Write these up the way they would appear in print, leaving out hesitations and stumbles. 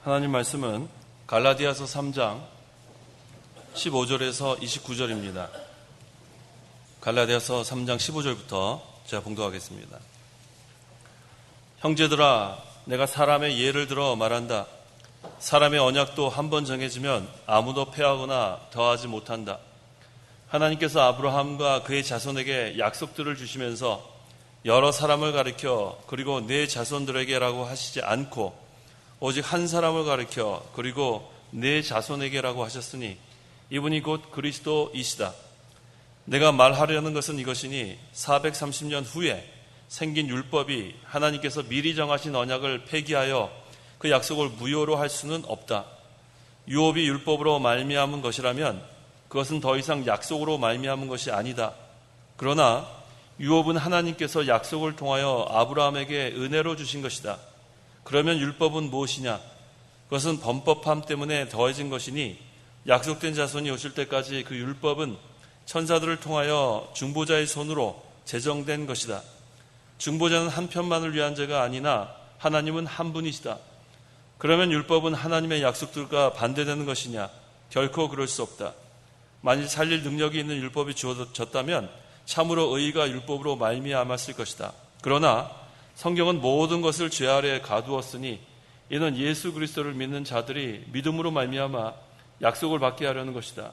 하나님 말씀은 갈라디아서 3장 15절에서 29절입니다. 갈라디아서 3장 15절부터 제가 봉독하겠습니다. 형제들아, 내가 사람의 예를 들어 말한다. 사람의 언약도 한 번 정해지면 아무도 폐하거나 더하지 못한다. 하나님께서 아브라함과 그의 자손에게 약속들을 주시면서 여러 사람을 가리켜 그리고 네 자손들에게라고 하시지 않고 오직 한 사람을 가리켜 그리고 네 자손에게라고 하셨으니 이분이 곧 그리스도이시다. 내가 말하려는 것은 이것이니 430년 후에 생긴 율법이 하나님께서 미리 정하신 언약을 폐기하여 그 약속을 무효로 할 수는 없다. 유업이 율법으로 말미암은 것이라면 그것은 더 이상 약속으로 말미암은 것이 아니다. 그러나 유업은 하나님께서 약속을 통하여 아브라함에게 은혜로 주신 것이다. 그러면 율법은 무엇이냐? 그것은 범법함 때문에 더해진 것이니 약속된 자손이 오실 때까지 그 율법은 천사들을 통하여 중보자의 손으로 제정된 것이다. 중보자는 한 편만을 위한 죄가 아니나 하나님은 한 분이시다. 그러면 율법은 하나님의 약속들과 반대되는 것이냐? 결코 그럴 수 없다. 만일 살릴 능력이 있는 율법이 주어졌다면 참으로 의의가 율법으로 말미암았을 것이다. 그러나 성경은 모든 것을 죄 아래에 가두었으니 이는 예수 그리스도를 믿는 자들이 믿음으로 말미암아 약속을 받게 하려는 것이다.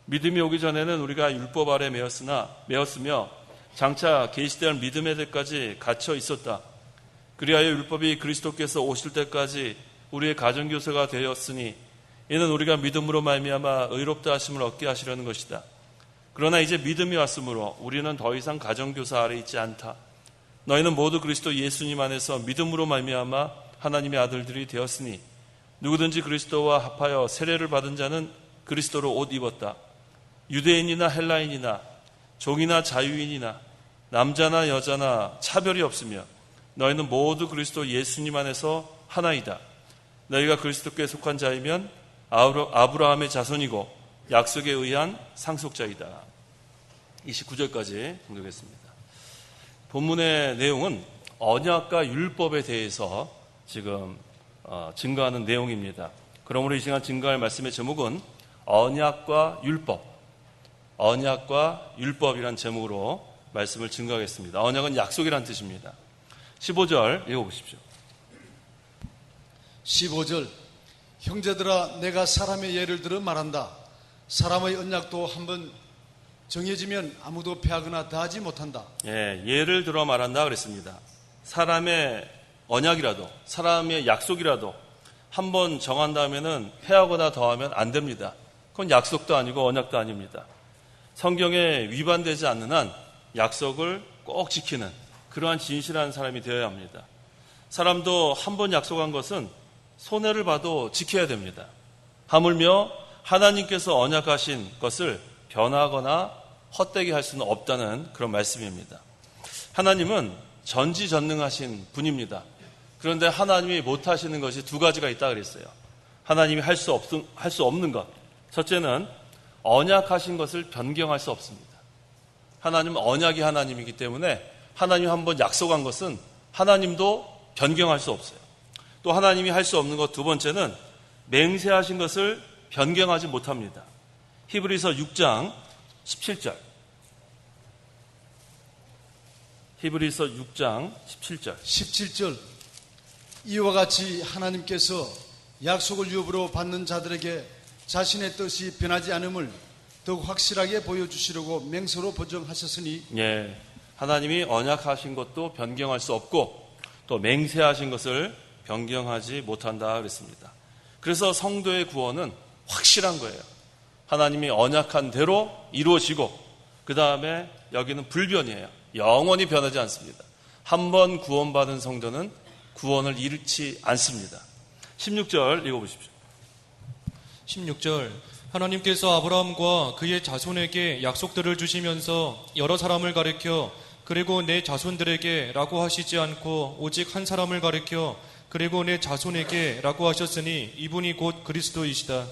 믿음이 오기 전에는 우리가 율법 아래 매었으며 장차 계시될 믿음의 데까지 갇혀 있었다. 그리하여 율법이 그리스도께서 오실 때까지 우리의 가정교사가 되었으니 이는 우리가 믿음으로 말미암아 의롭다 하심을 얻게 하시려는 것이다. 그러나 이제 믿음이 왔으므로 우리는 더 이상 가정교사 아래 있지 않다. 너희는 모두 그리스도 예수님 안에서 믿음으로 말미암아 하나님의 아들들이 되었으니 누구든지 그리스도와 합하여 세례를 받은 자는 그리스도로 옷 입었다. 유대인이나 헬라인이나 종이나 자유인이나 남자나 여자나 차별이 없으며 너희는 모두 그리스도 예수님 안에서 하나이다. 너희가 그리스도께 속한 자이면 아브라함의 자손이고 약속에 의한 상속자이다. 29절까지 공독했습니다. 본문의 내용은 언약과 율법에 대해서 지금 증거하는 내용입니다. 그러므로 이 시간 증거할 말씀의 제목은 언약과 율법이란 제목으로 말씀을 증거하겠습니다. 언약은 약속이란 뜻입니다. 15절 읽어보십시오. 15절 형제들아, 내가 사람의 예를 들어 말한다. 사람의 언약도 한번 정해지면 아무도 폐하거나 더하지 못한다. 예를 들어 말한다 그랬습니다. 사람의 언약이라도 사람의 약속이라도 한번 정한 다음에는 폐하거나 더하면 안 됩니다. 그건 약속도 아니고 언약도 아닙니다. 성경에 위반되지 않는 한 약속을 꼭 지키는 그러한 진실한 사람이 되어야 합니다. 사람도 한번 약속한 것은 손해를 봐도 지켜야 됩니다. 하물며 하나님께서 언약하신 것을 변하거나 헛되게 할 수는 없다는 그런 말씀입니다. 하나님은 전지전능하신 분입니다. 그런데 하나님이 못하시는 것이 두 가지가 있다 그랬어요. 하나님이 할 수 없는 것. 첫째는 언약하신 것을 변경할 수 없습니다. 하나님은 언약이 하나님이기 때문에 하나님이 한번 약속한 것은 하나님도 변경할 수 없어요. 또 하나님이 할 수 없는 것 두 번째는 맹세하신 것을 변경하지 못합니다. 히브리서 6장 17절. 히브리서 6장 17절. 17절 이와 같이 하나님께서 약속을 유업으로 받는 자들에게 자신의 뜻이 변하지 않음을 더욱 확실하게 보여주시려고 맹세로 보정하셨으니 하나님이 언약하신 것도 변경할 수 없고 또 맹세하신 것을 변경하지 못한다 그랬습니다. 그래서 성도의 구원은 확실한 거예요. 하나님이 언약한 대로 이루어지고 그 다음에 여기는 불변이에요. 영원히 변하지 않습니다. 한번 구원받은 성도는 구원을 잃지 않습니다. 16절 읽어보십시오. 16절 하나님께서 아브라함과 그의 자손에게 약속들을 주시면서 여러 사람을 가리켜 그리고 내 자손들에게 라고 하시지 않고 오직 한 사람을 가리켜 그리고 내 자손에게 라고 하셨으니 이분이 곧 그리스도이시다.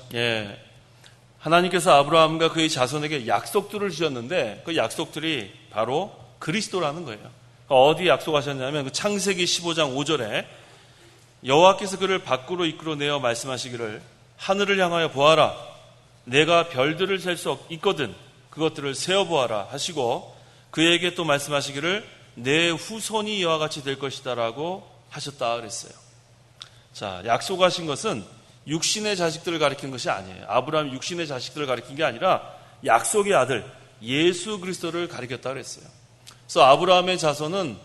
하나님께서 아브라함과 그의 자손에게 약속들을 주셨는데 그 약속들이 바로 그리스도라는 거예요. 어디 약속하셨냐면 그 창세기 15장 5절에 여호와께서 그를 밖으로 이끌어내어 말씀하시기를 하늘을 향하여 보아라. 내가 별들을 셀 수 있거든 그것들을 세어보아라 하시고 그에게 또 말씀하시기를 내 후손이 이와 같이 될 것이다 라고 하셨다 그랬어요. 자, 약속하신 것은 육신의 자식들을 가리킨 것이 아니에요. 아브라함 육신의 자식들을 가리킨 게 아니라 약속의 아들 예수 그리스도를 가리켰다 그랬어요. 그래서 아브라함의 자손은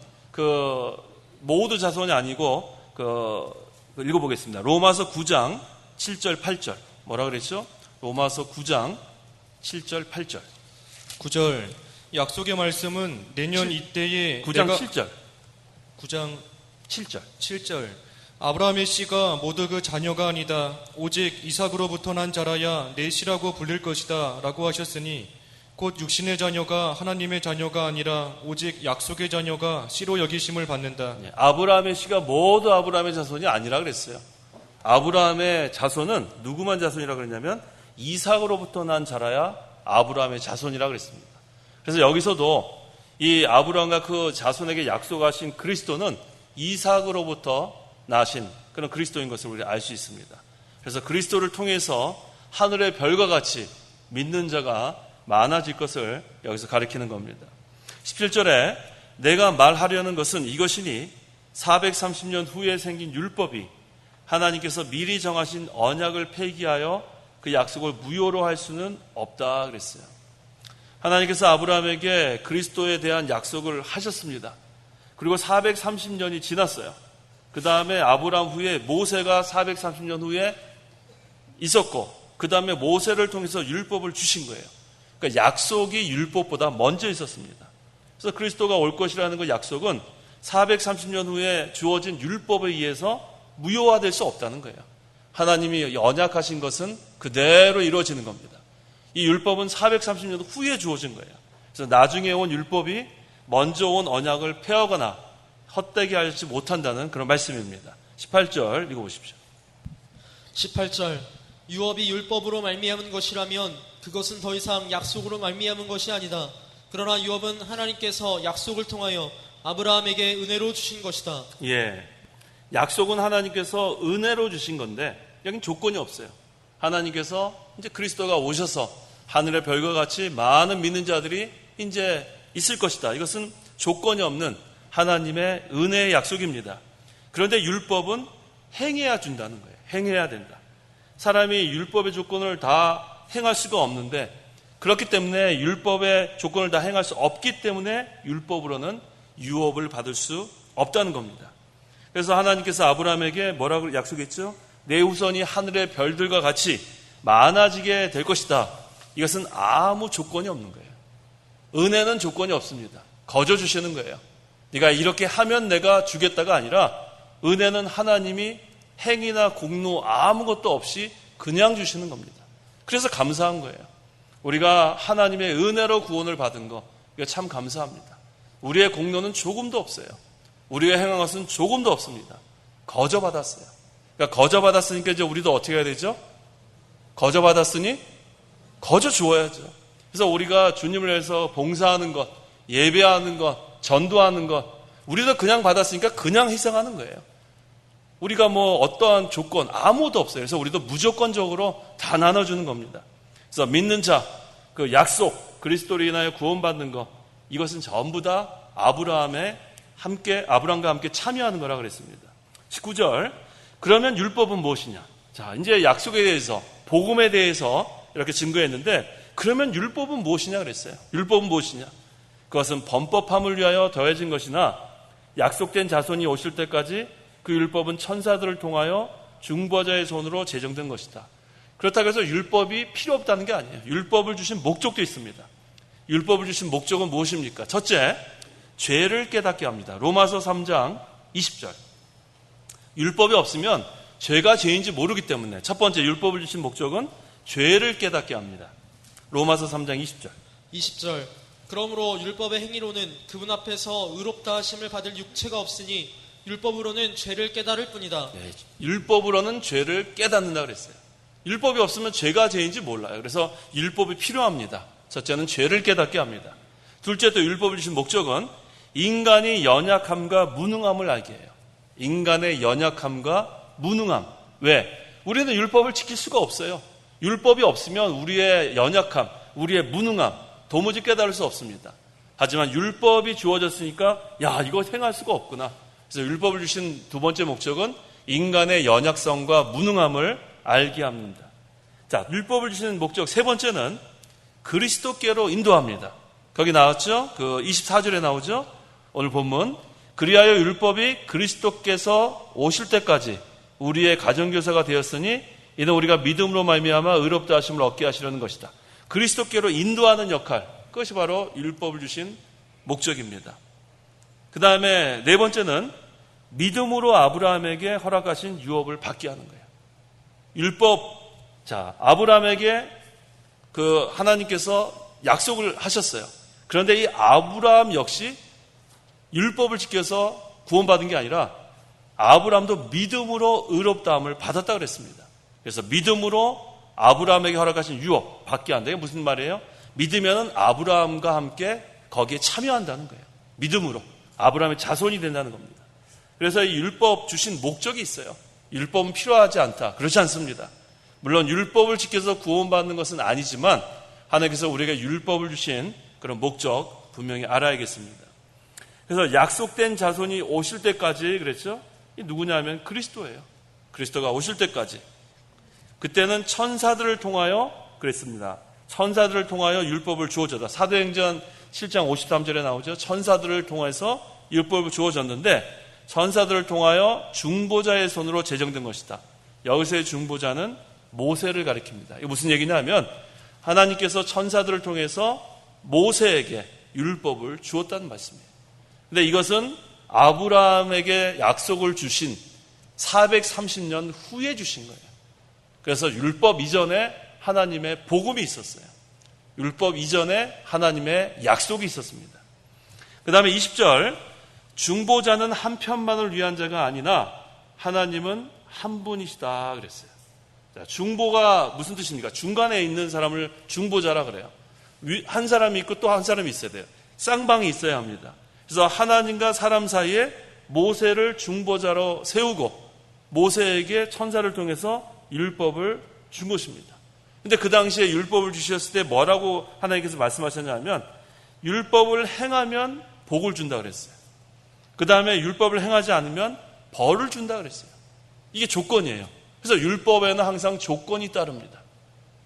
모두 자손이 아니고 읽어보겠습니다. 로마서 9장 7절 8절 뭐라 그랬죠? 로마서 9장 7절 8절 9절 약속의 말씀은 내년 이때에 9장 7절 9장 7절 7절 아브라함의 씨가 모두 그 자녀가 아니다. 오직 이삭으로부터 난 자라야 내 씨라고 불릴 것이다 라고 하셨으니 곧 육신의 자녀가 하나님의 자녀가 아니라 오직 약속의 자녀가 씨로 여기심을 받는다. 아브라함의 씨가 모두 아브라함의 자손이 아니라 그랬어요. 아브라함의 자손은 누구만 자손이라 그랬냐면 이삭으로부터 난 자라야 아브라함의 자손이라 그랬습니다. 그래서 여기서도 이 아브라함과 그 자손에게 약속하신 그리스도는 이삭으로부터 나신 그런 그리스도인 것을 우리가 알 수 있습니다. 그래서 그리스도를 통해서 하늘의 별과 같이 믿는 자가 많아질 것을 여기서 가리키는 겁니다. 17절에 내가 말하려는 것은 이것이니 430년 후에 생긴 율법이 하나님께서 미리 정하신 언약을 폐기하여 그 약속을 무효로 할 수는 없다 그랬어요. 하나님께서 아브라함에게 그리스도에 대한 약속을 하셨습니다. 그리고 430년이 지났어요. 그 다음에 아브라함 후에 모세가 430년 후에 있었고 그 다음에 모세를 통해서 율법을 주신 거예요. 그러니까 약속이 율법보다 먼저 있었습니다. 그래서 그리스도가 올 것이라는 그 약속은 430년 후에 주어진 율법에 의해서 무효화될 수 없다는 거예요. 하나님이 언약하신 것은 그대로 이루어지는 겁니다. 이 율법은 430년 후에 주어진 거예요. 그래서 나중에 온 율법이 먼저 온 언약을 폐하거나 헛되게 하지 못한다는 그런 말씀입니다. 18절 읽어보십시오. 18절 유업이 율법으로 말미암은 것이라면 그것은 더 이상 약속으로 말미암은 것이 아니다. 그러나 유업은 하나님께서 약속을 통하여 아브라함에게 은혜로 주신 것이다. 예, 약속은 하나님께서 은혜로 주신 건데 여긴 조건이 없어요. 하나님께서 이제 그리스도가 오셔서 하늘의 별과 같이 많은 믿는 자들이 이제 있을 것이다. 이것은 조건이 없는 하나님의 은혜의 약속입니다. 그런데 율법은 행해야 준다는 거예요. 행해야 된다. 사람이 율법의 조건을 다 행할 수가 없는데 그렇기 때문에 율법의 조건을 다 행할 수 없기 때문에 율법으로는 유업을 받을 수 없다는 겁니다. 그래서 하나님께서 아브라함에게 뭐라고 약속했죠? 내 후손이 하늘의 별들과 같이 많아지게 될 것이다. 이것은 아무 조건이 없는 거예요. 은혜는 조건이 없습니다. 거저 주시는 거예요. 네가 이렇게 하면 내가 주겠다가 아니라 은혜는 하나님이 행위나 공로 아무것도 없이 그냥 주시는 겁니다. 그래서 감사한 거예요. 우리가 하나님의 은혜로 구원을 받은 거 이거 참 감사합니다. 우리의 공로는 조금도 없어요. 우리가 행한 것은 조금도 없습니다. 거저 받았어요. 그러니까 거저 받았으니까 이제 우리도 어떻게 해야 되죠? 거저 받았으니 거저 주어야죠. 그래서 우리가 주님을 위해서 봉사하는 것, 예배하는 것, 전도하는 것, 우리도 그냥 받았으니까 그냥 희생하는 거예요. 우리가 뭐 어떠한 조건 아무도 없어요. 그래서 우리도 무조건적으로 다 나눠주는 겁니다. 그래서 믿는 자, 그 약속, 그리스도로 인하여 구원받는 것, 이것은 전부 다 아브라함과 함께 참여하는 거라 그랬습니다. 19절, 그러면 율법은 무엇이냐? 자, 이제 약속에 대해서, 복음에 대해서 이렇게 증거했는데, 그러면 율법은 무엇이냐 그랬어요. 율법은 무엇이냐? 그것은 범법함을 위하여 더해진 것이나 약속된 자손이 오실 때까지 그 율법은 천사들을 통하여 중보자의 손으로 제정된 것이다. 그렇다고 해서 율법이 필요 없다는 게 아니에요. 율법을 주신 목적도 있습니다. 율법을 주신 목적은 무엇입니까? 첫째, 죄를 깨닫게 합니다. 로마서 3장 20절. 율법이 없으면 죄가 죄인지 모르기 때문에 첫 번째 율법을 주신 목적은 죄를 깨닫게 합니다. 로마서 3장 20절. 20절 그러므로 율법의 행위로는 그분 앞에서 의롭다 하심을 받을 육체가 없으니 율법으로는 죄를 깨달을 뿐이다. 네, 율법으로는 죄를 깨닫는다 그랬어요. 율법이 없으면 죄가 죄인지 몰라요. 그래서 율법이 필요합니다. 첫째는 죄를 깨닫게 합니다. 둘째 또 율법을 주신 목적은 인간이 연약함과 무능함을 알게 해요. 인간의 연약함과 무능함. 왜? 우리는 율법을 지킬 수가 없어요. 율법이 없으면 우리의 연약함, 우리의 무능함 도무지 깨달을 수 없습니다. 하지만 율법이 주어졌으니까 야, 이거 행할 수가 없구나. 그래서 율법을 주신 두 번째 목적은 인간의 연약성과 무능함을 알게 합니다. 자, 율법을 주시는 목적 세 번째는 그리스도께로 인도합니다. 거기 나왔죠? 그 24절에 나오죠? 오늘 본문. 그리하여 율법이 그리스도께서 오실 때까지 우리의 가정교사가 되었으니 이는 우리가 믿음으로 말미암아 의롭다 하심을 얻게 하시려는 것이다. 그리스도께로 인도하는 역할, 그것이 바로 율법을 주신 목적입니다. 그 다음에 네 번째는 믿음으로 아브라함에게 허락하신 유업을 받게 하는 거예요. 율법, 자, 아브라함에게 그 하나님께서 약속을 하셨어요. 그런데 이 아브라함 역시 율법을 지켜서 구원받은 게 아니라 아브라함도 믿음으로 의롭다함을 받았다 그랬습니다. 그래서 믿음으로 아브라함에게 허락하신 유업 받게 한다. 이게 무슨 말이에요? 믿으면 아브라함과 함께 거기에 참여한다는 거예요. 믿음으로 아브라함의 자손이 된다는 겁니다. 그래서 이 율법 주신 목적이 있어요. 율법은 필요하지 않다. 그렇지 않습니다. 물론 율법을 지켜서 구원받는 것은 아니지만 하나님께서 우리에게 율법을 주신 그런 목적 분명히 알아야겠습니다. 그래서 약속된 자손이 오실 때까지 그랬죠? 이 누구냐면 그리스도예요. 그리스도가 오실 때까지. 그때는 천사들을 통하여 그랬습니다. 천사들을 통하여 율법을 주어졌다. 사도행전 7장 53절에 나오죠. 천사들을 통해서 율법을 주어졌는데 천사들을 통하여 중보자의 손으로 제정된 것이다. 여기서의 중보자는 모세를 가리킵니다. 이게 무슨 얘기냐면 하나님께서 천사들을 통해서 모세에게 율법을 주었다는 말씀이에요. 근데 이것은 아브라함에게 약속을 주신 430년 후에 주신 거예요. 그래서 율법 이전에 하나님의 복음이 있었어요. 율법 이전에 하나님의 약속이 있었습니다. 그 다음에 20절 중보자는 한 편만을 위한 자가 아니나 하나님은 한 분이시다 그랬어요. 자, 중보가 무슨 뜻입니까? 중간에 있는 사람을 중보자라 그래요. 한 사람이 있고 또 한 사람이 있어야 돼요. 쌍방이 있어야 합니다. 그래서 하나님과 사람 사이에 모세를 중보자로 세우고 모세에게 천사를 통해서 율법을 준 것입니다. 근데 그 당시에 율법을 주셨을 때 뭐라고 하나님께서 말씀하셨냐면 율법을 행하면 복을 준다 그랬어요. 그 다음에 율법을 행하지 않으면 벌을 준다 그랬어요. 이게 조건이에요. 그래서 율법에는 항상 조건이 따릅니다.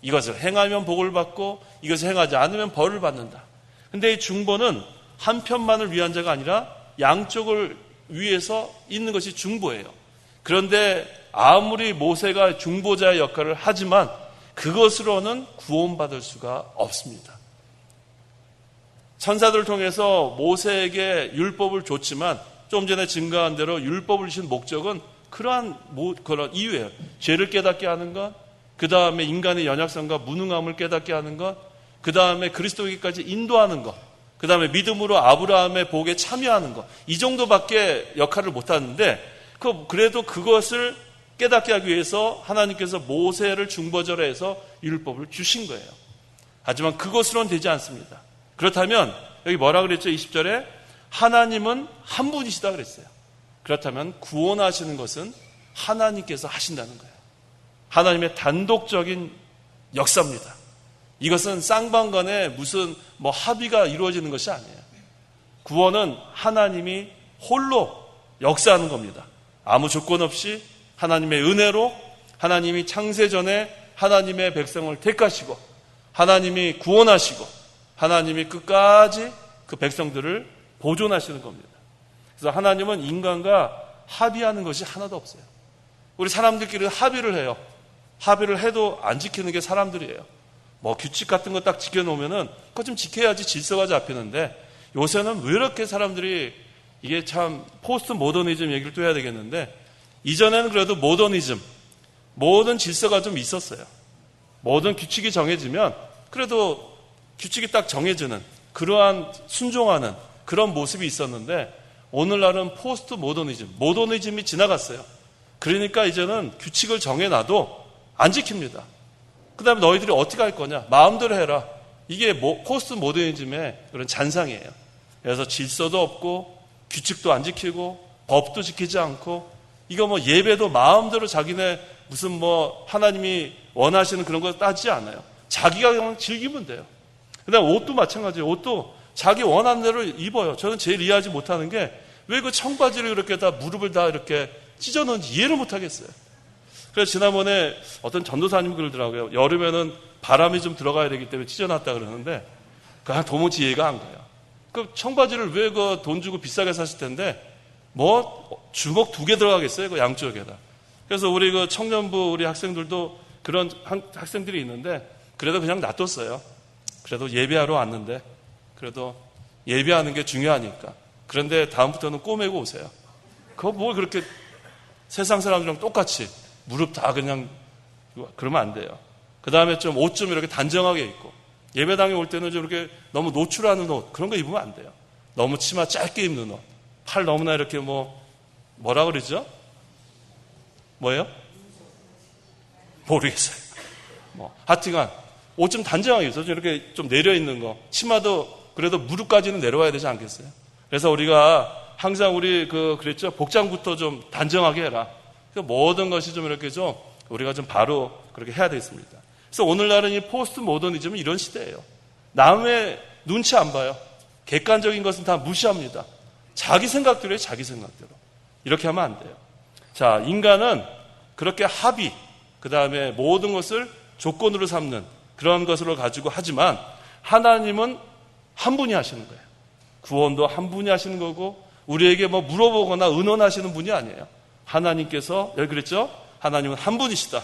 이것을 행하면 복을 받고 이것을 행하지 않으면 벌을 받는다. 근데 이 중보는 한 편만을 위한 자가 아니라 양쪽을 위해서 있는 것이 중보예요. 그런데 아무리 모세가 중보자의 역할을 하지만 그것으로는 구원받을 수가 없습니다. 천사들을 통해서 모세에게 율법을 줬지만 좀 전에 증거한 대로 율법을 주신 목적은 그런 이유예요. 죄를 깨닫게 하는 것, 그 다음에 인간의 연약성과 무능함을 깨닫게 하는 것, 그 다음에 그리스도에게까지 인도하는 것, 그 다음에 믿음으로 아브라함의 복에 참여하는 것, 이 정도밖에 역할을 못하는데 그래도 그것을 깨닫게 하기 위해서 하나님께서 모세를 중보자로 해서 율법을 주신 거예요. 하지만 그것으로는 되지 않습니다. 그렇다면 여기 뭐라 그랬죠? 20절에 하나님은 한 분이시다 그랬어요. 그렇다면 구원하시는 것은 하나님께서 하신다는 거예요. 하나님의 단독적인 역사입니다. 이것은 쌍방간에 무슨 합의가 이루어지는 것이 아니에요. 구원은 하나님이 홀로 역사하는 겁니다. 아무 조건 없이 하나님의 은혜로 하나님이 창세전에 하나님의 백성을 택하시고 하나님이 구원하시고 하나님이 끝까지 그 백성들을 보존하시는 겁니다. 그래서 하나님은 인간과 합의하는 것이 하나도 없어요. 우리 사람들끼리 합의를 해요. 합의를 해도 안 지키는 게 사람들이에요. 규칙 같은 거 딱 지켜놓으면은 그거 좀 지켜야지 질서가 잡히는데 요새는 왜 이렇게 사람들이 이게 참 포스트 모더니즘 얘기를 또 해야 되겠는데 이전에는 그래도 모더니즘, 모든 질서가 좀 있었어요. 모든 규칙이 정해지면 그래도 규칙이 딱 정해지는 그러한 순종하는 그런 모습이 있었는데 오늘날은 포스트 모더니즘, 모더니즘이 지나갔어요. 그러니까 이제는 규칙을 정해놔도 안 지킵니다. 그 다음에 너희들이 어떻게 할 거냐? 마음대로 해라. 이게 포스트 모더니즘의 그런 잔상이에요. 그래서 질서도 없고 규칙도 안 지키고 법도 지키지 않고 이거 뭐 예배도 마음대로 자기네 무슨 뭐 하나님이 원하시는 그런 거 따지지 않아요. 자기가 그냥 즐기면 돼요. 그다음 옷도 마찬가지예요. 옷도 자기 원하는 대로 입어요. 저는 제일 이해하지 못하는 게 왜 그 청바지를 이렇게 다 무릎을 다 이렇게 찢어놓은지 이해를 못하겠어요. 그래서 지난번에 어떤 전도사님이 그러더라고요. 여름에는 바람이 좀 들어가야 되기 때문에 찢어놨다 그러는데 그냥 도무지 이해가 안 가요. 그 청바지를 왜 그 돈 주고 비싸게 샀을 텐데 뭐 주먹 2개 들어가겠어요? 그 양쪽에다. 그래서 우리 그 청년부 우리 학생들도 그런 학생들이 있는데 그래도 그냥 놔뒀어요. 그래도 예배하러 왔는데 그래도 예배하는 게 중요하니까. 그런데 다음부터는 꼬매고 오세요. 그거 뭐 그렇게 세상 사람들이랑 똑같이 무릎 다 그냥 그러면 안 돼요. 그 다음에 좀 옷 좀 이렇게 단정하게 입고 예배당에 올 때는 좀 이렇게 너무 노출하는 옷 그런 거 입으면 안 돼요. 너무 치마 짧게 입는 옷, 팔 너무나 이렇게 뭐라 그러죠? 뭐예요? 모르겠어요. 하여튼간 옷 좀 단정하게 입어서 이렇게 좀 내려 있는 거, 치마도 그래도 무릎까지는 내려와야 되지 않겠어요? 그래서 우리가 항상 우리 그랬죠? 복장부터 좀 단정하게 해라. 모든 것이 좀 이렇게 좀 우리가 좀 바로 그렇게 해야 되겠습니다. 그래서 오늘날은 이 포스트 모더니즘은 이런 시대예요. 남의 눈치 안 봐요. 객관적인 것은 다 무시합니다. 자기 생각대로 해요, 자기 생각대로. 이렇게 하면 안 돼요. 자, 인간은 그렇게 합의, 그 다음에 모든 것을 조건으로 삼는 그런 것으로 가지고 하지만 하나님은 한 분이 하시는 거예요. 구원도 한 분이 하시는 거고 우리에게 뭐 물어보거나 의논하시는 분이 아니에요. 하나님께서, 여기 그랬죠? 하나님은 한 분이시다.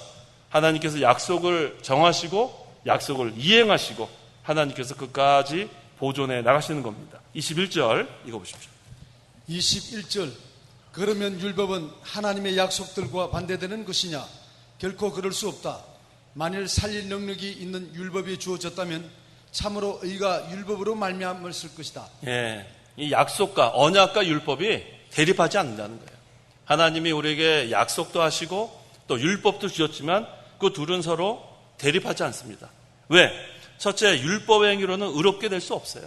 하나님께서 약속을 정하시고 약속을 이행하시고 하나님께서 끝까지 보존해 나가시는 겁니다. 21절 읽어보십시오. 21절 그러면 율법은 하나님의 약속들과 반대되는 것이냐? 결코 그럴 수 없다. 만일 살릴 능력이 있는 율법이 주어졌다면 참으로 의가 율법으로 말미암았을 것이다. 예, 이 약속과 언약과 율법이 대립하지 않는다는 거예요. 하나님이 우리에게 약속도 하시고 또 율법도 주셨지만 그 둘은 서로 대립하지 않습니다. 왜? 첫째, 율법의 행위로는 의롭게 될 수 없어요.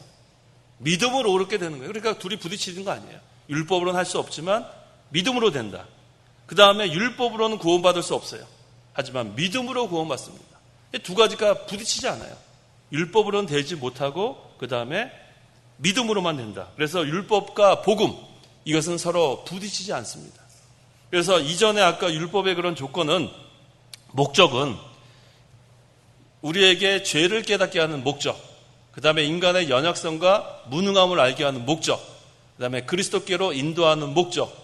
믿음으로 의롭게 되는 거예요. 그러니까 둘이 부딪히는 거 아니에요. 율법으로는 할 수 없지만 믿음으로 된다. 그 다음에 율법으로는 구원받을 수 없어요. 하지만 믿음으로 구원받습니다. 이 두 가지가 부딪히지 않아요. 율법으로는 되지 못하고 그 다음에 믿음으로만 된다. 그래서 율법과 복음 이것은 서로 부딪히지 않습니다. 그래서 이전에 아까 율법의 그런 조건은 목적은 우리에게 죄를 깨닫게 하는 목적, 그 다음에 인간의 연약성과 무능함을 알게 하는 목적, 그 다음에 그리스도께로 인도하는 목적,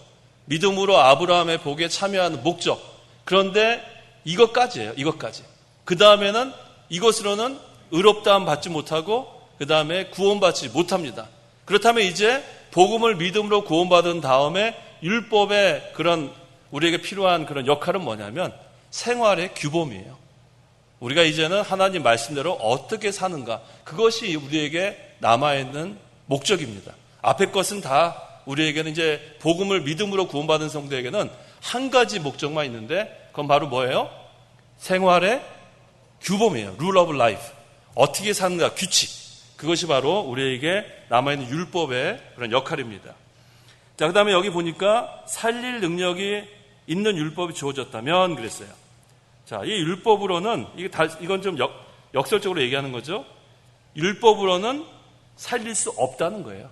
믿음으로 아브라함의 복에 참여하는 목적. 그런데 이것까지예요. 이것까지. 그 다음에는 이것으로는 의롭다함 받지 못하고 그 다음에 구원받지 못합니다. 그렇다면 이제 복음을 믿음으로 구원받은 다음에 율법의 그런 우리에게 필요한 그런 역할은 뭐냐면 생활의 규범이에요. 우리가 이제는 하나님 말씀대로 어떻게 사는가, 그것이 우리에게 남아있는 목적입니다. 앞의 것은 다 우리에게는 이제 복음을 믿음으로 구원받은 성도에게는 한 가지 목적만 있는데 그건 바로 뭐예요? 생활의 규범이에요. Rule of life. 어떻게 사는가, 규칙. 그것이 바로 우리에게 남아있는 율법의 그런 역할입니다. 자, 그 다음에 여기 보니까 살릴 능력이 있는 율법이 주어졌다면 그랬어요. 자, 이 율법으로는, 이건 좀 역설적으로 얘기하는 거죠. 율법으로는 살릴 수 없다는 거예요.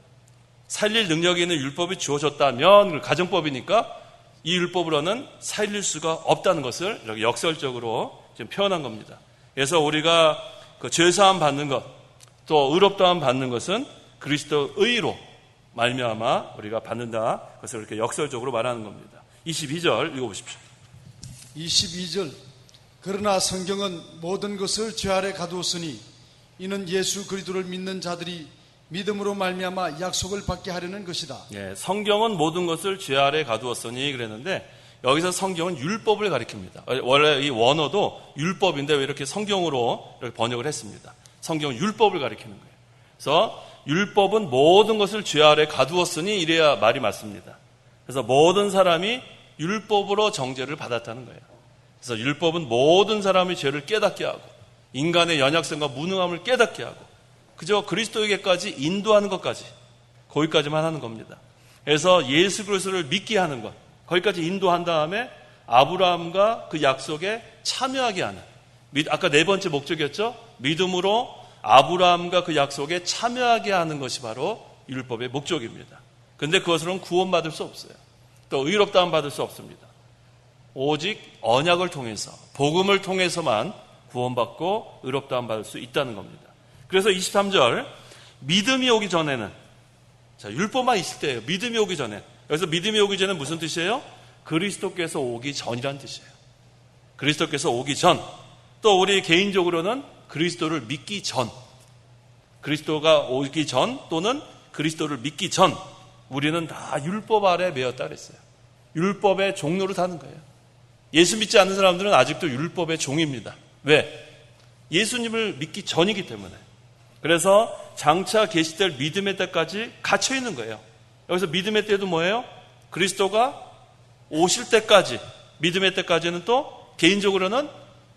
살릴 능력이 있는 율법이 주어졌다면, 가정법이니까 이 율법으로는 살릴 수가 없다는 것을 이렇게 역설적으로 지금 표현한 겁니다. 그래서 우리가 그 죄사함 받는 것, 또 의롭다함 받는 것은 그리스도 의로 말미암아 우리가 받는다. 그것을 이렇게 역설적으로 말하는 겁니다. 22절 읽어보십시오. 22절 그러나 성경은 모든 것을 죄 아래 가두었으니 이는 예수 그리스도를 믿는 자들이 믿음으로 말미암아 약속을 받게 하려는 것이다. 예, 성경은 모든 것을 죄 아래 가두었으니 그랬는데 여기서 성경은 율법을 가리킵니다. 원래 이 원어도 율법인데 왜 이렇게 성경으로 이렇게 번역을 했습니다. 성경은 율법을 가리키는 거예요. 그래서 율법은 모든 것을 죄 아래 가두었으니 이래야 말이 맞습니다. 그래서 모든 사람이 율법으로 정죄를 받았다는 거예요. 그래서 율법은 모든 사람이 죄를 깨닫게 하고 인간의 연약성과 무능함을 깨닫게 하고 그저 그리스도에게까지 인도하는 것까지 거기까지만 하는 겁니다. 그래서 예수 그리스도를 믿게 하는 것, 거기까지 인도한 다음에 아브라함과 그 약속에 참여하게 하는, 아까 네 번째 목적이었죠. 믿음으로 아브라함과 그 약속에 참여하게 하는 것이 바로 율법의 목적입니다. 그런데 그것으로는 구원받을 수 없어요. 또 의롭다함 받을 수 없습니다. 오직 언약을 통해서, 복음을 통해서만 구원받고 의롭다함 받을 수 있다는 겁니다. 그래서 23절, 믿음이 오기 전에는, 자, 율법만 있을 때예요. 믿음이 오기 전에. 여기서 믿음이 오기 전에 무슨 뜻이에요? 그리스도께서 오기 전이란 뜻이에요. 그리스도께서 오기 전. 또 우리 개인적으로는 그리스도를 믿기 전. 그리스도가 오기 전 또는 그리스도를 믿기 전. 우리는 다 율법 아래 매였다 그랬어요. 율법의 종로를 타는 거예요. 예수 믿지 않는 사람들은 아직도 율법의 종입니다. 왜? 예수님을 믿기 전이기 때문에. 그래서 장차 계시될 믿음의 때까지 갇혀 있는 거예요. 여기서 믿음의 때도 뭐예요? 그리스도가 오실 때까지, 믿음의 때까지는 또 개인적으로는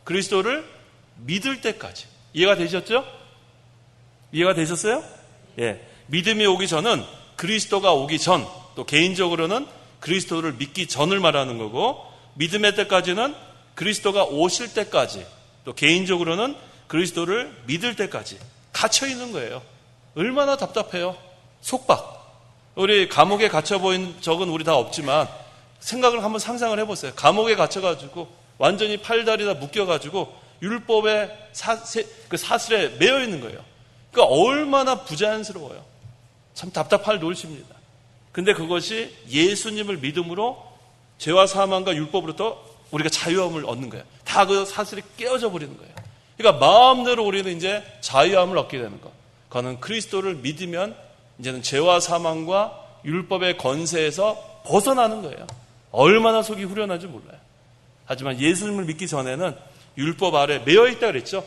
그리스도를 믿을 때까지. 이해가 되셨죠? 이해가 되셨어요? 예. 믿음이 오기 전은 그리스도가 오기 전, 또 개인적으로는 그리스도를 믿기 전을 말하는 거고, 믿음의 때까지는 그리스도가 오실 때까지, 또 개인적으로는 그리스도를 믿을 때까지 갇혀 있는 거예요. 얼마나 답답해요. 속박. 우리 감옥에 갇혀 보인 적은 우리 다 없지만 생각을 한번 상상을 해보세요. 감옥에 갇혀가지고 완전히 팔다리 다 묶여가지고 율법의 그 사슬에 매여 있는 거예요. 그러니까 얼마나 부자연스러워요. 참 답답할 노릇입니다. 근데 그것이 예수님을 믿음으로 죄와 사망과 율법으로부터 우리가 자유함을 얻는 거예요. 다 그 사슬이 깨어져 버리는 거예요. 그러니까 마음대로 우리는 이제 자유함을 얻게 되는 거. 그거는 그리스도를 믿으면 이제는 죄와 사망과 율법의 건세에서 벗어나는 거예요. 얼마나 속이 후련한지 몰라요. 하지만 예수님을 믿기 전에는 율법 아래 매여 있다 그랬죠.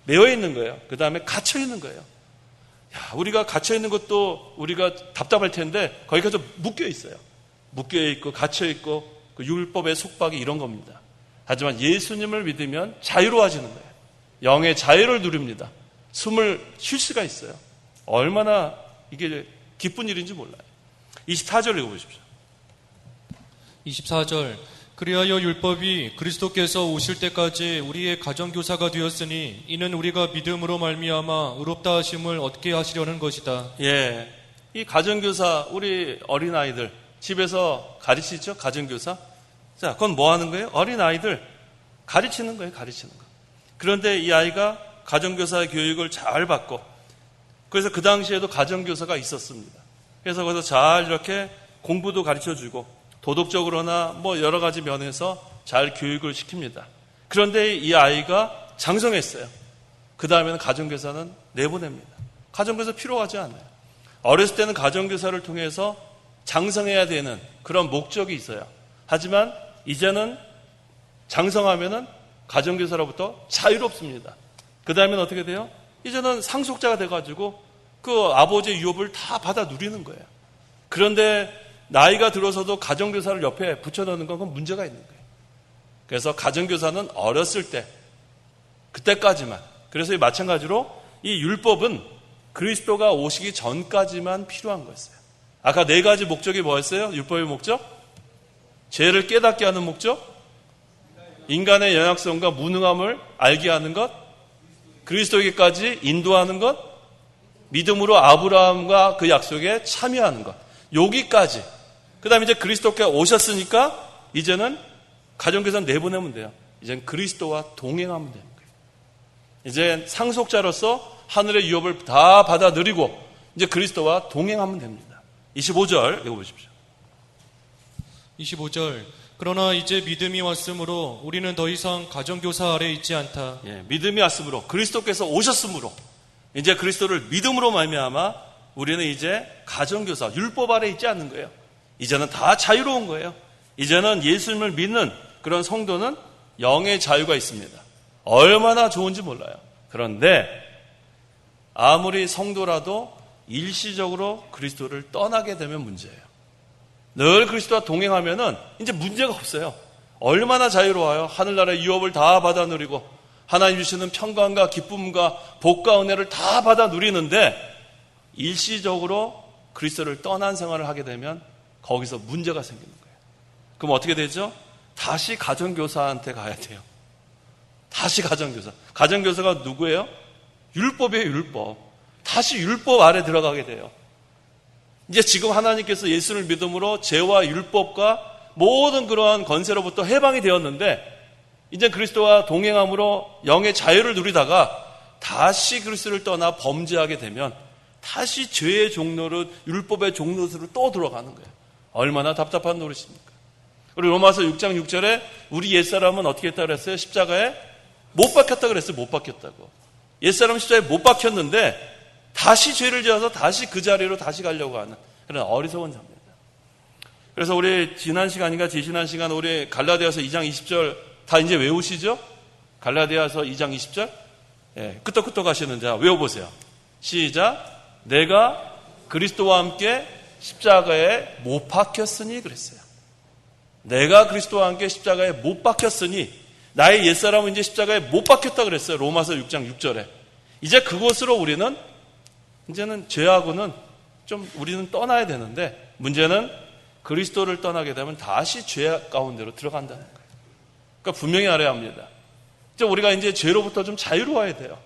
매여 있는 거예요. 그 다음에 갇혀 있는 거예요. 야, 우리가 갇혀 있는 것도 우리가 답답할 텐데 거기까지 묶여 있어요. 묶여 있고 갇혀 있고 그 율법의 속박이 이런 겁니다. 하지만 예수님을 믿으면 자유로워지는 거예요. 영의 자유를 누립니다. 숨을 쉴 수가 있어요. 얼마나 이게 기쁜 일인지 몰라요. 24절 읽어보십시오. 24절, 그리하여 율법이 그리스도께서 오실 때까지 우리의 가정교사가 되었으니 이는 우리가 믿음으로 말미암아 의롭다 하심을 얻게 하시려는 것이다. 예, 이 가정교사, 우리 어린아이들 집에서 가르치죠? 가정교사. 자, 그건 뭐 하는 거예요? 어린아이들 가르치는 거예요. 가르치는 거. 그런데 이 아이가 가정교사의 교육을 잘 받고, 그래서 그 당시에도 가정교사가 있었습니다. 그래서 거기서 잘 이렇게 공부도 가르쳐주고 도덕적으로나 뭐 여러 가지 면에서 잘 교육을 시킵니다. 그런데 이 아이가 장성했어요. 그 다음에는 가정교사는 내보냅니다. 가정교사 필요하지 않아요. 어렸을 때는 가정교사를 통해서 장성해야 되는 그런 목적이 있어요. 하지만 이제는 장성하면은 가정교사로부터 자유롭습니다. 그 다음에는 어떻게 돼요? 이제는 상속자가 돼가지고 그 아버지의 유업을 다 받아 누리는 거예요. 그런데 나이가 들어서도 가정교사를 옆에 붙여놓는 건 그건 문제가 있는 거예요. 그래서 가정교사는 어렸을 때, 그때까지만. 그래서 마찬가지로 이 율법은 그리스도가 오시기 전까지만 필요한 거였어요. 아까 네 가지 목적이 뭐였어요? 율법의 목적? 죄를 깨닫게 하는 목적? 인간의 연약성과 무능함을 알게 하는 것? 그리스도에게까지 인도하는 것? 믿음으로 아브라함과 그 약속에 참여하는 것. 여기까지. 그 다음에 이제 그리스도께 오셨으니까 이제는 가정교사는 내보내면 돼요. 이제는 그리스도와 동행하면 되는 거예요. 이제 상속자로서 하늘의 유업을 다 받아 누리고 이제 그리스도와 동행하면 됩니다. 25절 읽어보십시오. 25절, 그러나 이제 믿음이 왔으므로 우리는 더 이상 가정교사 아래 있지 않다. 예, 믿음이 왔으므로, 그리스도께서 오셨으므로, 이제 그리스도를 믿음으로 말미암아 우리는 이제 가정교사, 율법 아래 있지 않는 거예요. 이제는 다 자유로운 거예요. 이제는 예수님을 믿는 그런 성도는 영의 자유가 있습니다. 얼마나 좋은지 몰라요. 그런데 아무리 성도라도 일시적으로 그리스도를 떠나게 되면 문제예요. 늘 그리스도와 동행하면은 이제 문제가 없어요. 얼마나 자유로워요. 하늘나라의 유업을 다 받아 누리고 하나님 주시는 평강과 기쁨과 복과 은혜를 다 받아 누리는데 일시적으로 그리스도를 떠난 생활을 하게 되면 거기서 문제가 생기는 거예요. 그럼 어떻게 되죠? 다시 가정교사한테 가야 돼요. 다시 가정교사. 가정교사가 누구예요? 율법이에요, 율법. 다시 율법 아래 들어가게 돼요. 이제 지금 하나님께서 예수를 믿음으로 죄와 율법과 모든 그러한 권세로부터 해방이 되었는데 이제 그리스도와 동행함으로 영의 자유를 누리다가 다시 그리스도를 떠나 범죄하게 되면 다시 죄의 종로로 율법의 종로로 또 들어가는 거예요. 얼마나 답답한 노릇입니까? 우리 로마서 6장 6절에 우리 옛사람은 어떻게 했다고 그랬어요? 십자가에 못 박혔다고 그랬어요. 못 박혔다고. 옛사람은 십자가에 못 박혔는데 다시 죄를 지어서 다시 그 자리로 다시 가려고 하는 그런 어리석은 자입니다. 그래서 우리 지난 시간인가 지지난 시간 우리 갈라디아서 2장 20절 다 이제 외우시죠? 갈라디아서 2장 20절? 예, 끄떡끄떡 하시는 자 외워보세요. 시작. 내가 그리스도와 함께 십자가에 못 박혔으니 그랬어요. 내가 그리스도와 함께 십자가에 못 박혔으니 나의 옛사람은 이제 십자가에 못 박혔다 그랬어요. 로마서 6장 6절에. 이제 그곳으로 우리는 이제는 죄하고는 좀 우리는 떠나야 되는데 문제는 그리스도를 떠나게 되면 다시 죄 가운데로 들어간다는 거예요. 그러니까 분명히 알아야 합니다. 이제 우리가 이제 죄로부터 좀 자유로워야 돼요.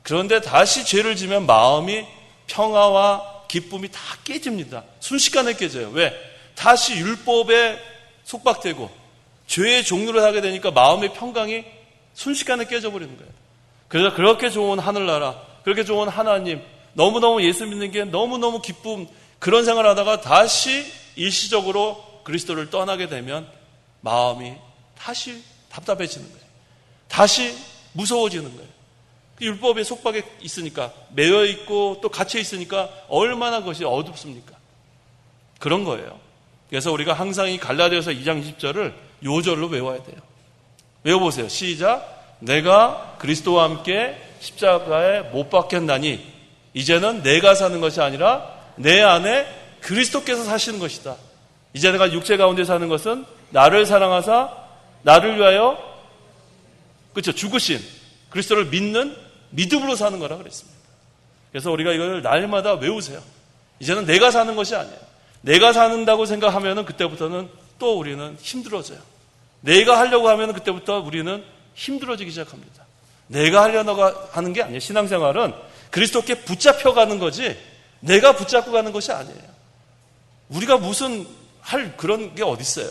그런데 다시 죄를 지면 마음이 평화와 기쁨이 다 깨집니다. 순식간에 깨져요. 왜? 다시 율법에 속박되고 죄의 종류를 하게 되니까 마음의 평강이 순식간에 깨져버리는 거예요. 그래서 그렇게 좋은 하늘나라, 그렇게 좋은 하나님, 너무너무 예수 믿는 게 너무너무 기쁨, 그런 생활을 하다가 다시 일시적으로 그리스도를 떠나게 되면 마음이 다시 답답해지는 거예요. 다시 무서워지는 거예요. 율법의 속박에 있으니까, 매여 있고 또 갇혀 있으니까 얼마나 그것이 어둡습니까? 그런 거예요. 그래서 우리가 항상 이 갈라디아서 2장 20절을 요절로 외워야 돼요. 외워보세요. 시작. 내가 그리스도와 함께 십자가에 못 박혔나니 이제는 내가 사는 것이 아니라 내 안에 그리스도께서 사시는 것이다. 이제 내가 육체 가운데 사는 것은 나를 사랑하사 나를 위하여 그렇죠. 죽으신 그리스도를 믿는 믿음으로 사는 거라 그랬습니다. 그래서 우리가 이걸 날마다 외우세요. 이제는 내가 사는 것이 아니에요. 내가 사는다고 생각하면 그때부터는 또 우리는 힘들어져요. 내가 하려고 하면 그때부터 우리는 힘들어지기 시작합니다. 내가 하려고 하는 게 아니에요. 신앙생활은 그리스도께 붙잡혀가는 거지 내가 붙잡고 가는 것이 아니에요. 우리가 무슨 할 그런 게 어디 있어요.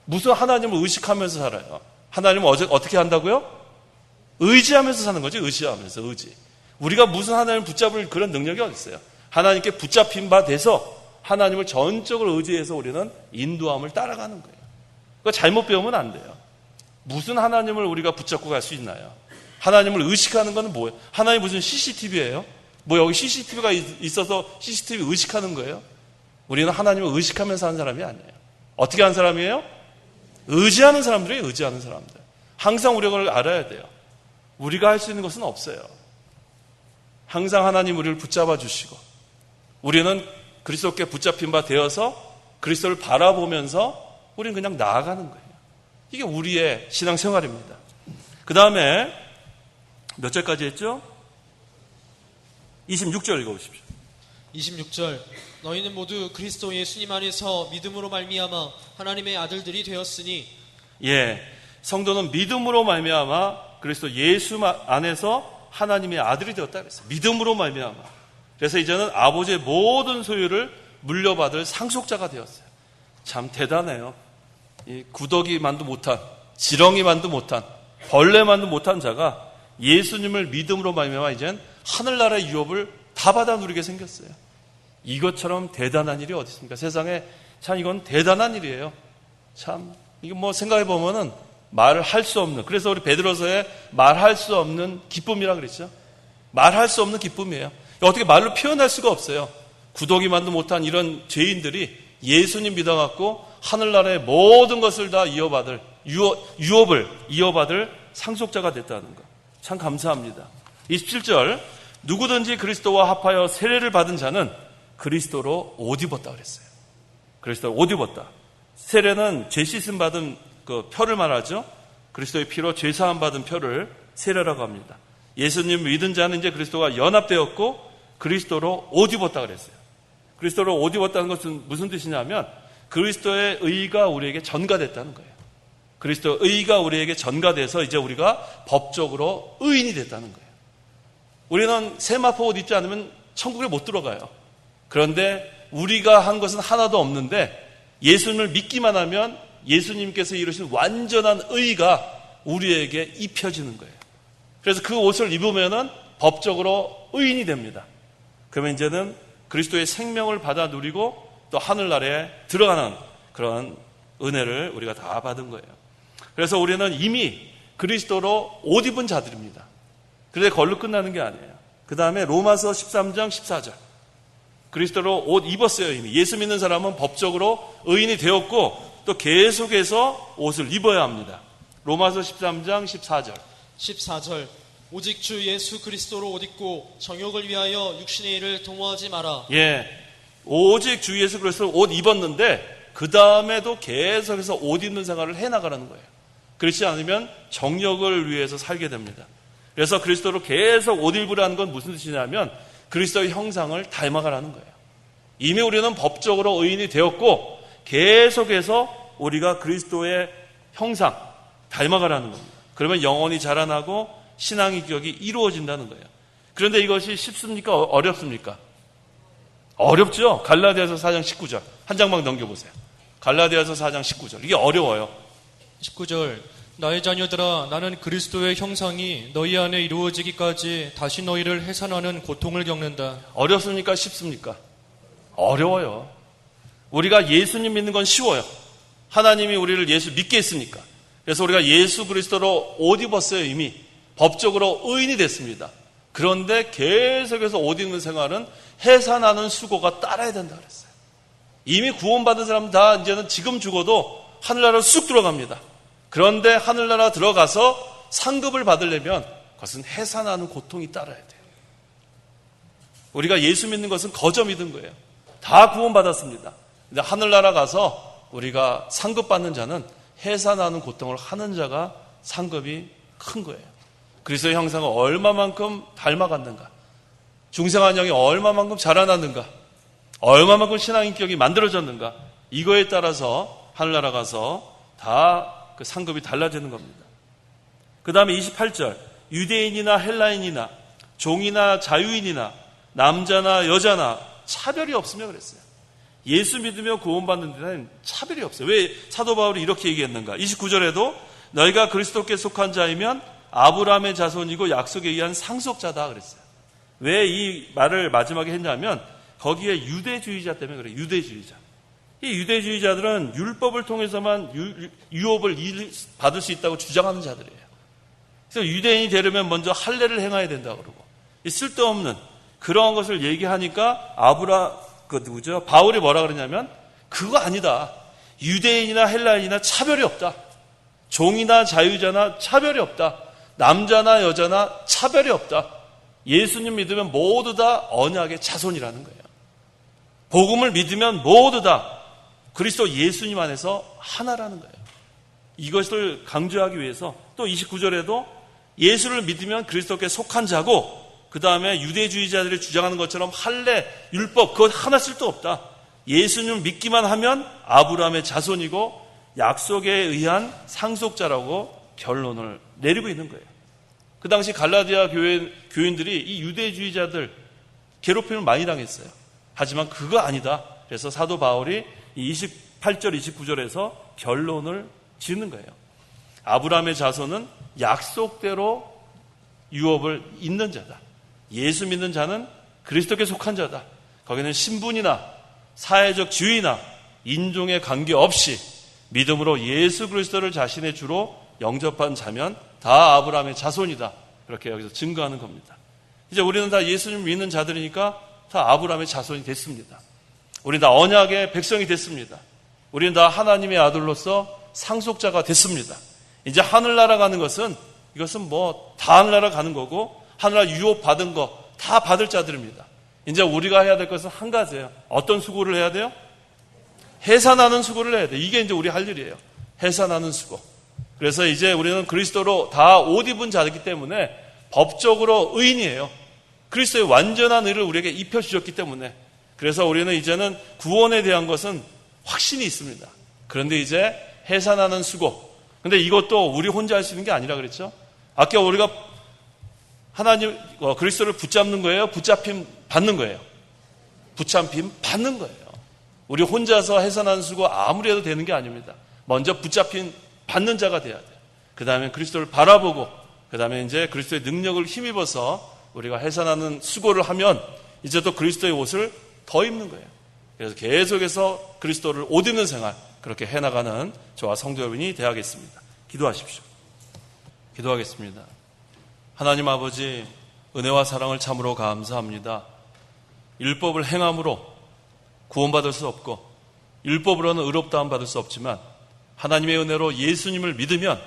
무슨 하나님을 의식하면서 살아요. 하나님을 어떻게 한다고요? 의지하면서 사는 거죠. 의지하면서 의지. 우리가 무슨 하나님을 붙잡을 그런 능력이 어디 있어요. 하나님께 붙잡힌 바 돼서 하나님을 전적으로 의지해서 우리는 인도함을 따라가는 거예요. 그거 잘못 배우면 안 돼요. 무슨 하나님을 우리가 붙잡고 갈 수 있나요? 하나님을 의식하는 건 뭐예요? 하나님 무슨 CCTV예요? 뭐 여기 CCTV가 있어서 CCTV 의식하는 거예요? 우리는 하나님을 의식하면서 하는 사람이 아니에요. 어떻게 하는 사람이에요? 의지하는 사람들이에요. 의지하는 사람들. 항상 우리가 그걸 알아야 돼요. 우리가 할 수 있는 것은 없어요. 항상 하나님 우리를 붙잡아 주시고 우리는 그리스도께 붙잡힌 바 되어서 그리스도를 바라보면서 우리는 그냥 나아가는 거예요. 이게 우리의 신앙생활입니다. 그 다음에 몇 절까지 했죠? 26절 읽어보십시오. 26절 너희는 모두 그리스도 예수님 안에서 믿음으로 말미암아 하나님의 아들들이 되었으니 예, 성도는 믿음으로 말미암아 그리스도 예수 안에서 하나님의 아들이 되었다 그랬어요. 믿음으로 말미암아. 그래서 이제는 아버지의 모든 소유를 물려받을 상속자가 되었어요. 참 대단해요. 이 구더기만도 못한, 지렁이만도 못한, 벌레만도 못한 자가 예수님을 믿음으로 말미암아 이젠 하늘나라의 유업을 다 받아 누리게 생겼어요. 이것처럼 대단한 일이 어디 있습니까? 세상에 참 이건 대단한 일이에요. 참 이거 뭐 생각해 보면은 말을 할 수 없는, 그래서 우리 베드로서에 말할 수 없는 기쁨이라 그랬죠. 말할 수 없는 기쁨이에요. 어떻게 말로 표현할 수가 없어요. 구더기만도 못한 이런 죄인들이 예수님 믿어갖고 하늘나라의 모든 것을 다 이어받을 유업을 이어받을 상속자가 됐다는 것. 참 감사합니다. 27절 누구든지 그리스도와 합하여 세례를 받은 자는 그리스도로 옷 입었다 그랬어요. 그리스도로 옷 입었다. 세례는 죄 씻음 받은 그 표를 말하죠. 그리스도의 피로 죄 사함 받은 표를 세례라고 합니다. 예수님 믿은 자는 이제 그리스도가 연합되었고 그리스도로 옷 입었다 그랬어요. 그리스도로 옷 입었다는 것은 무슨 뜻이냐면 그리스도의 의가 우리에게 전가됐다는 거예요. 그리스도의 의가 우리에게 전가돼서 이제 우리가 법적으로 의인이 됐다는 거예요. 우리는 세마포 옷 입지 않으면 천국에 못 들어가요. 그런데 우리가 한 것은 하나도 없는데 예수님을 믿기만 하면 예수님께서 이루신 완전한 의가 우리에게 입혀지는 거예요. 그래서 그 옷을 입으면은 법적으로 의인이 됩니다. 그러면 이제는 그리스도의 생명을 받아 누리고 또 하늘나라에 들어가는 그런 은혜를 우리가 다 받은 거예요. 그래서 우리는 이미 그리스도로 옷 입은 자들입니다. 그런데 걸로 끝나는 게 아니에요. 그 다음에 로마서 13장 14절. 그리스도로 옷 입었어요. 이미 예수 믿는 사람은 법적으로 의인이 되었고 또 계속해서 옷을 입어야 합니다. 로마서 13장 14절. 14절 오직 주 예수 그리스도로 옷 입고 정욕을 위하여 육신의 일을 도모하지 마라. 예, 오직 주 예수 그리스도로 옷 입었는데 그 다음에도 계속해서 옷 입는 생활을 해나가라는 거예요. 그렇지 않으면 정욕을 위해서 살게 됩니다. 그래서 그리스도로 계속 옷 입으라는 건 무슨 뜻이냐면 그리스도의 형상을 닮아가라는 거예요. 이미 우리는 법적으로 의인이 되었고 계속해서 우리가 그리스도의 형상 닮아가라는 겁니다. 그러면 영혼이 자라나고 신앙의 기억이 이루어진다는 거예요. 그런데 이것이 쉽습니까? 어렵습니까? 어렵죠? 갈라디아서 4장 19절. 한 장만 넘겨보세요. 갈라디아서 4장 19절. 이게 어려워요. 19절 나의 자녀들아 나는 그리스도의 형상이 너희 안에 이루어지기까지 다시 너희를 해산하는 고통을 겪는다. 어렵습니까? 쉽습니까? 어려워요. 우리가 예수님 믿는 건 쉬워요. 하나님이 우리를 예수 믿게 했으니까. 그래서 우리가 예수 그리스도로 옷 입었어요. 이미 법적으로 의인이 됐습니다. 그런데 계속해서 옷 입는 생활은 해산하는 수고가 따라야 된다 그랬어요. 이미 구원받은 사람은 다 이제는 지금 죽어도 하늘나라로 쑥 들어갑니다. 그런데 하늘나라 들어가서 상급을 받으려면 그것은 해산하는 고통이 따라야 돼요. 우리가 예수 믿는 것은 거저 믿은 거예요. 다 구원받았습니다. 근데 하늘나라 가서 우리가 상급 받는 자는 해산하는 고통을 하는 자가 상급이 큰 거예요. 그리스도의 형상을 얼마만큼 닮아갔는가, 중생한 영이 얼마만큼 자라났는가, 얼마만큼 신앙인격이 만들어졌는가, 이거에 따라서 하늘나라 가서 다 그 상급이 달라지는 겁니다. 그 다음에 28절 유대인이나 헬라인이나 종이나 자유인이나 남자나 여자나 차별이 없으며 그랬어요. 예수 믿으며 구원받는 데는 차별이 없어요. 왜 사도 바울이 이렇게 얘기했는가? 29절에도 너희가 그리스도께 속한 자이면 아브라함의 자손이고 약속에 의한 상속자다 그랬어요. 왜 이 말을 마지막에 했냐면 거기에 유대주의자 때문에 그래요. 유대주의자. 이 유대주의자들은 율법을 통해서만 유업을 받을 수 있다고 주장하는 자들이에요. 그래서 유대인이 되려면 먼저 할례를 행해야 된다고 그러고 이 쓸데없는 그런 것을 얘기하니까 바울이 뭐라 그러냐면 그거 아니다. 유대인이나 헬라인이나 차별이 없다. 종이나 자유자나 차별이 없다. 남자나 여자나 차별이 없다. 예수님 믿으면 모두 다 언약의 자손이라는 거예요. 복음을 믿으면 모두 다 그리스도 예수님 안에서 하나라는 거예요. 이것을 강조하기 위해서 또 29절에도 예수를 믿으면 그리스도께 속한 자고 그 다음에 유대주의자들이 주장하는 것처럼 할례, 율법 그것 하나 쓸데 없다. 예수님을 믿기만 하면 아브라함의 자손이고 약속에 의한 상속자라고 결론을 내리고 있는 거예요. 그 당시 갈라디아 교인들이 이 유대주의자들 괴롭힘을 많이 당했어요. 하지만 그거 아니다. 그래서 사도 바울이 이 28절, 29절에서 결론을 짓는 거예요. 아브라함의 자손은 약속대로 유업을 잇는 자다. 예수 믿는 자는 그리스도께 속한 자다. 거기는 신분이나 사회적 지위나 인종에 관계없이 믿음으로 예수 그리스도를 자신의 주로 영접한 자면 다 아브라함의 자손이다. 그렇게 여기서 증거하는 겁니다. 이제 우리는 다 예수님 믿는 자들이니까 다 아브라함의 자손이 됐습니다. 우리는 다 언약의 백성이 됐습니다. 우리는 다 하나님의 아들로서 상속자가 됐습니다. 이제 하늘나라 가는 것은 이것은 다 하늘나라 가는 거고 하늘나라 유업 받은 거 다 받을 자들입니다. 이제 우리가 해야 될 것은 한 가지예요. 어떤 수고를 해야 돼요? 해산하는 수고를 해야 돼요. 이게 이제 우리 할 일이에요. 해산하는 수고. 그래서 이제 우리는 그리스도로 다 옷 입은 자이기 때문에 법적으로 의인이에요. 그리스도의 완전한 의를 우리에게 입혀주셨기 때문에 그래서 우리는 이제는 구원에 대한 것은 확신이 있습니다. 그런데 이제 해산하는 수고. 근데 이것도 우리 혼자 할 수 있는 게 아니라 그랬죠. 아까 우리가 하나님 그리스도를 붙잡는 거예요? 붙잡힘 받는 거예요? 붙잡힘 받는 거예요. 우리 혼자서 해산하는 수고 아무리 해도 되는 게 아닙니다. 먼저 붙잡힌 받는 자가 돼야 돼요. 그 다음에 그리스도를 바라보고 그 다음에 이제 그리스도의 능력을 힘입어서 우리가 해산하는 수고를 하면 이제 또 그리스도의 옷을 더 입는 거예요. 그래서 계속해서 그리스도를 옷 입는 생활 그렇게 해나가는 저와 성도 여러분이 되어야겠습니다. 기도하십시오. 기도하겠습니다. 하나님 아버지, 은혜와 사랑을 참으로 감사합니다. 율법을 행함으로 구원받을 수 없고 율법으로는 의롭다함 받을 수 없지만 하나님의 은혜로 예수님을 믿으면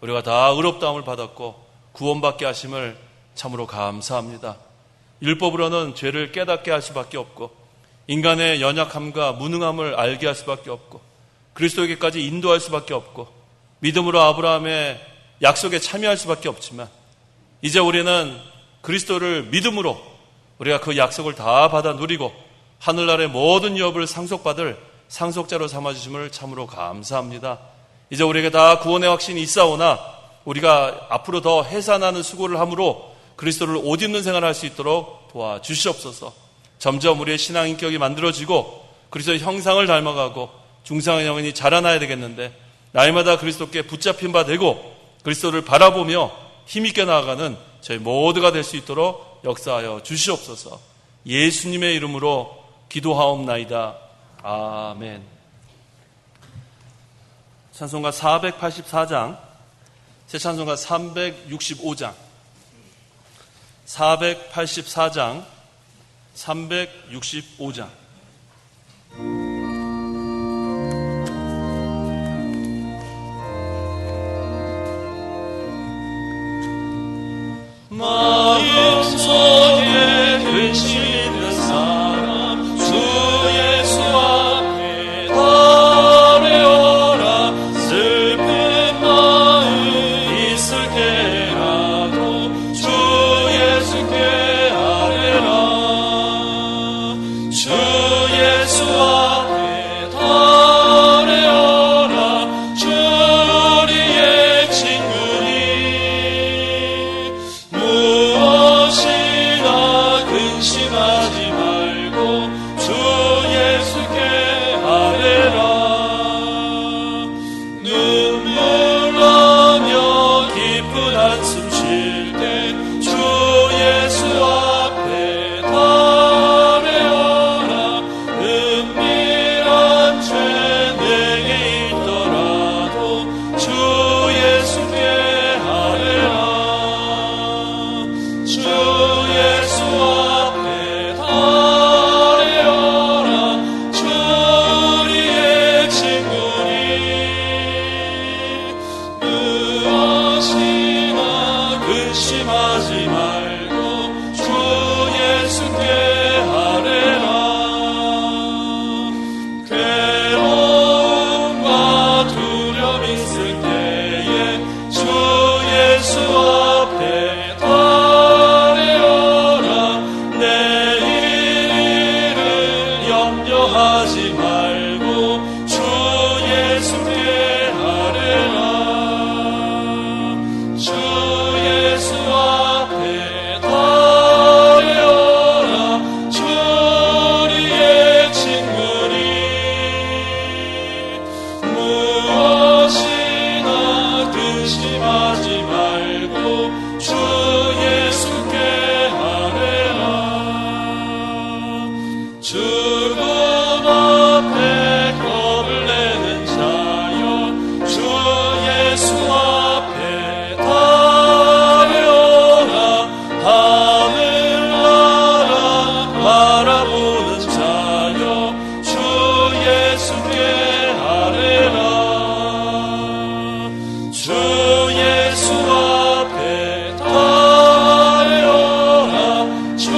우리가 다 의롭다함을 받았고 구원받게 하심을 참으로 감사합니다. 율법으로는 죄를 깨닫게 할 수밖에 없고 인간의 연약함과 무능함을 알게 할 수밖에 없고 그리스도에게까지 인도할 수밖에 없고 믿음으로 아브라함의 약속에 참여할 수밖에 없지만 이제 우리는 그리스도를 믿음으로 우리가 그 약속을 다 받아 누리고 하늘나라의 모든 유업을 상속받을 상속자로 삼아주심을 참으로 감사합니다. 이제 우리에게 다 구원의 확신이 있사오나 우리가 앞으로 더 해산하는 수고를 함으로 그리스도를 옷 입는 생활을 할 수 있도록 도와주시옵소서. 점점 우리의 신앙 인격이 만들어지고 그리스도의 형상을 닮아가고 중상한 영혼이 자라나야 되겠는데 날마다 그리스도께 붙잡힌 바 되고 그리스도를 바라보며 힘있게 나아가는 저희 모두가 될 수 있도록 역사하여 주시옵소서. 예수님의 이름으로 기도하옵나이다. 아멘. 찬송가 484장, 새 찬송가 365장, 484장, 365장. 마음속에 근심 있는 사람 주 예수 앞에 달려라. 슬픈 마음 있을 때라도 주 예수께 아뢰라. 주 예수 앞에 달려라. 주 우리의 친구니 무엇이나 근심하지 말고 주 예수께 아뢰라. 눈물 나며 깊은 한숨 쉴 때 주 예수 앞에 달려라. 은밀한 죄 내게 있더라도 주 예수께 아뢰라. 주 예수 앞에 달려라. 주 우리의 친구니 무엇이나 근심하지 말고 주 예수께 아뢰라. 괴로움과 두려움 있을 때에 주 예수 앞에 달려라. 내일 일을 염려하지 말고 주 예수께 아뢰라. 주 예수 앞에 달려라. 주 우리의 친구니 무엇이나 근심하지 말고 주 예수께 아뢰라. 죽음 앞에 겁을 내는 자여 주 예수 앞에 달려라. 하늘나라 바라보는 자여 주 예수께 아뢰라. 주 예수 앞에 달려라. 주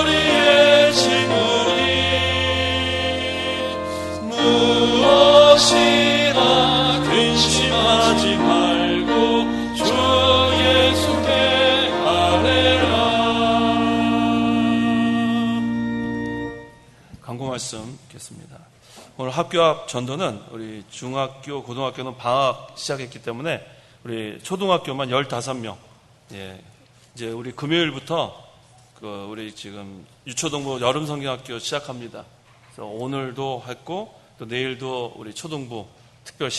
우리의 친구니 무엇이나 근심하지 말고 주 예수께 아뢰라. 강구 말씀 읽겠습니다. 오늘 학교 앞 전도는 우리 중학교, 고등학교는 방학 시작했기 때문에 우리 초등학교만 15명. 예. 이제 우리 금요일부터 우리 지금 유초등부 여름성경학교 시작합니다. 그래서 오늘도 했고 또 내일도 우리 초등부 특별